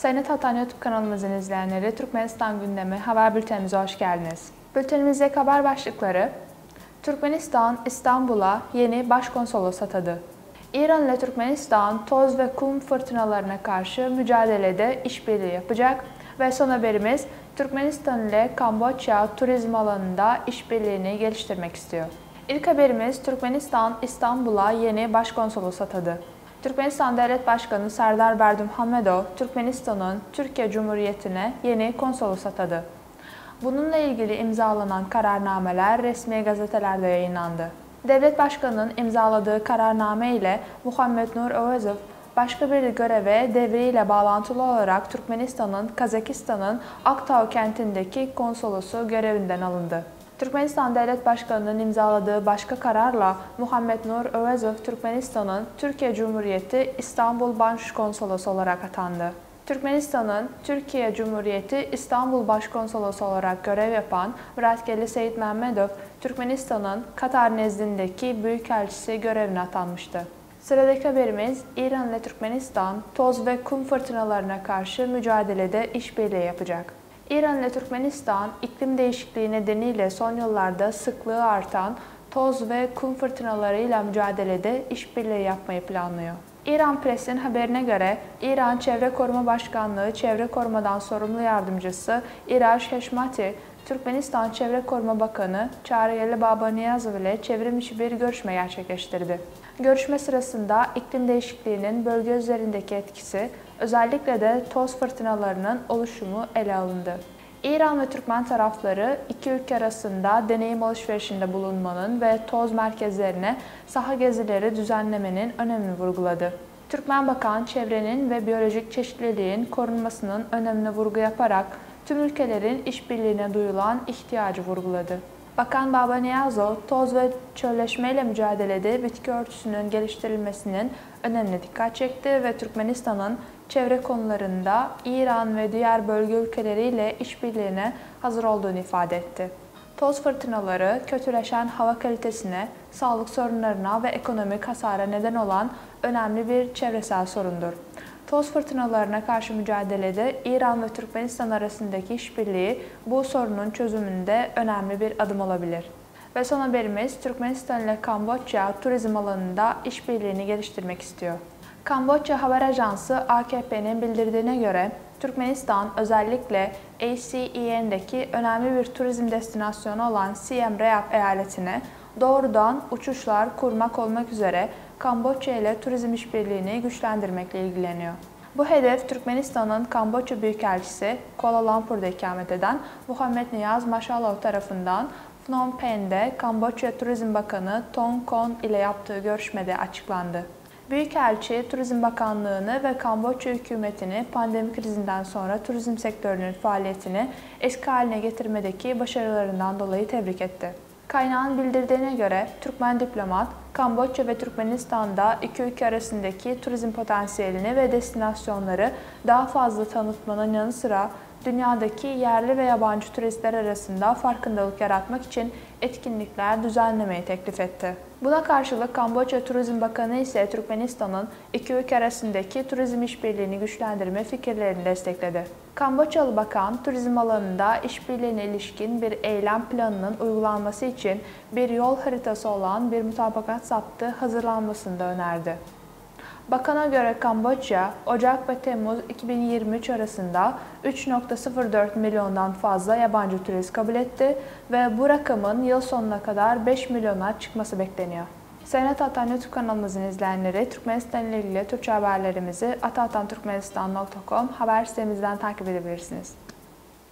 Sayın Tatan YouTube kanalımızın izleyenleri, Türkmenistan gündemi haber bültenimize hoş geldiniz. Bültenimizdeki haber başlıkları: Türkmenistan, İstanbul'a yeni başkonsolos atadı. İran ile Türkmenistan, toz ve kum fırtınalarına karşı mücadelede işbirliği yapacak ve son haberimiz, Türkmenistan ile Kamboçya turizm alanında işbirliğini geliştirmek istiyor. İlk haberimiz, Türkmenistan, İstanbul'a yeni başkonsolos atadı. Türkmenistan Devlet Başkanı Serdar Berdimuhamedov, Türkmenistan'ın Türkiye Cumhuriyeti'ne yeni konsolos atadı. Bununla ilgili imzalanan kararnameler resmi gazetelerde yayınlandı. Devlet Başkanı'nın imzaladığı kararname ile Muhammed Nur Övezov, başka bir göreve devriyle bağlantılı olarak Türkmenistan'ın Kazakistan'ın Aktau kentindeki konsolosu görevinden alındı. Türkmenistan Devlet Başkanı'nın imzaladığı başka kararla Muhammed Nur Övezov, Türkmenistan'ın Türkiye Cumhuriyeti İstanbul Başkonsolosu olarak atandı. Türkmenistan'ın Türkiye Cumhuriyeti İstanbul Başkonsolosu olarak görev yapan Muratgeli Seyit Mehmedov, Türkmenistan'ın Katar nezdindeki Büyükelçisi görevine atanmıştı. Sıradaki haberimiz, İran ile Türkmenistan, toz ve kum fırtınalarına karşı mücadelede işbirliği yapacak. İran ile Türkmenistan, iklim değişikliği nedeniyle son yıllarda sıklığı artan toz ve kum fırtınalarıyla mücadelede işbirliği yapmayı planlıyor. İran Press'in haberine göre, İran Çevre Koruma Başkanlığı Çevre Korumadan Sorumlu Yardımcısı İraj Heşmati, Türkmenistan Çevre Koruma Bakanı Çağrıyeli Babaniyazov ile çevrim içi bir görüşme gerçekleştirdi. Görüşme sırasında iklim değişikliğinin bölge üzerindeki etkisi, özellikle de toz fırtınalarının oluşumu ele alındı. İran ve Türkmen tarafları iki ülke arasında deneyim alışverişinde bulunmanın ve toz merkezlerine saha gezileri düzenlemenin önemini vurguladı. Türkmen Bakan, çevrenin ve biyolojik çeşitliliğin korunmasının önemine vurgu yaparak tüm ülkelerin işbirliğine duyulan ihtiyacı vurguladı. Bakan Babaniyazov, toz ve çölleşmeyle mücadelede bitki örtüsünün geliştirilmesinin önemine dikkat çekti ve Türkmenistan'ın çevre konularında İran ve diğer bölge ülkeleriyle işbirliğine hazır olduğunu ifade etti. Toz fırtınaları, kötüleşen hava kalitesine, sağlık sorunlarına ve ekonomik hasara neden olan önemli bir çevresel sorundur. Toz fırtınalarına karşı mücadelede İran ve Türkmenistan arasındaki işbirliği bu sorunun çözümünde önemli bir adım olabilir. Ve son haberimiz, Türkmenistan ile Kamboçya turizm alanında işbirliğini geliştirmek istiyor. Kamboçya Haber Ajansı AKP'nin bildirdiğine göre, Türkmenistan özellikle ASEAN'deki önemli bir turizm destinasyonu olan Siem Reap eyaletine doğrudan uçuşlar kurmak olmak üzere Kamboçya ile turizm işbirliğini güçlendirmekle ilgileniyor. Bu hedef, Türkmenistan'ın Kamboçya Büyükelçisi Kuala Lumpur'da ikamet eden Muhammed Niyaz Maşalov tarafından Phnom Penh'de Kamboçya Turizm Bakanı Thong Kon ile yaptığı görüşmede açıklandı. Büyükelçi, Turizm Bakanlığı'nı ve Kamboçya hükümetini pandemi krizinden sonra turizm sektörünün faaliyetini eski haline getirmedeki başarılarından dolayı tebrik etti. Kaynağın bildirdiğine göre Türkmen diplomat, Kamboçya ve Türkmenistan'da iki ülke arasındaki turizm potansiyelini ve destinasyonları daha fazla tanıtmanın yanı sıra dünyadaki yerli ve yabancı turistler arasında farkındalık yaratmak için etkinlikler düzenlemeyi teklif etti. Buna karşılık Kamboçya Turizm Bakanı ise Türkmenistan'ın iki ülke arasındaki turizm işbirliğini güçlendirme fikirlerini destekledi. Kamboçyalı Bakan, turizm alanında işbirliğine ilişkin bir eylem planının uygulanması için bir yol haritası olan bir mutabakat zaptı hazırlanmasını da önerdi. Bakana göre Kamboçya, Ocak ve Temmuz 2023 arasında 3,04 milyondan fazla yabancı turist kabul etti ve bu rakamın yıl sonuna kadar 5 milyona çıkması bekleniyor. Sayın Atatan YouTube kanalımızın izleyenleri, Türkmenistan ile ilgili Türkçe haberlerimizi atatanturkmenistan.com haber sitemizden takip edebilirsiniz.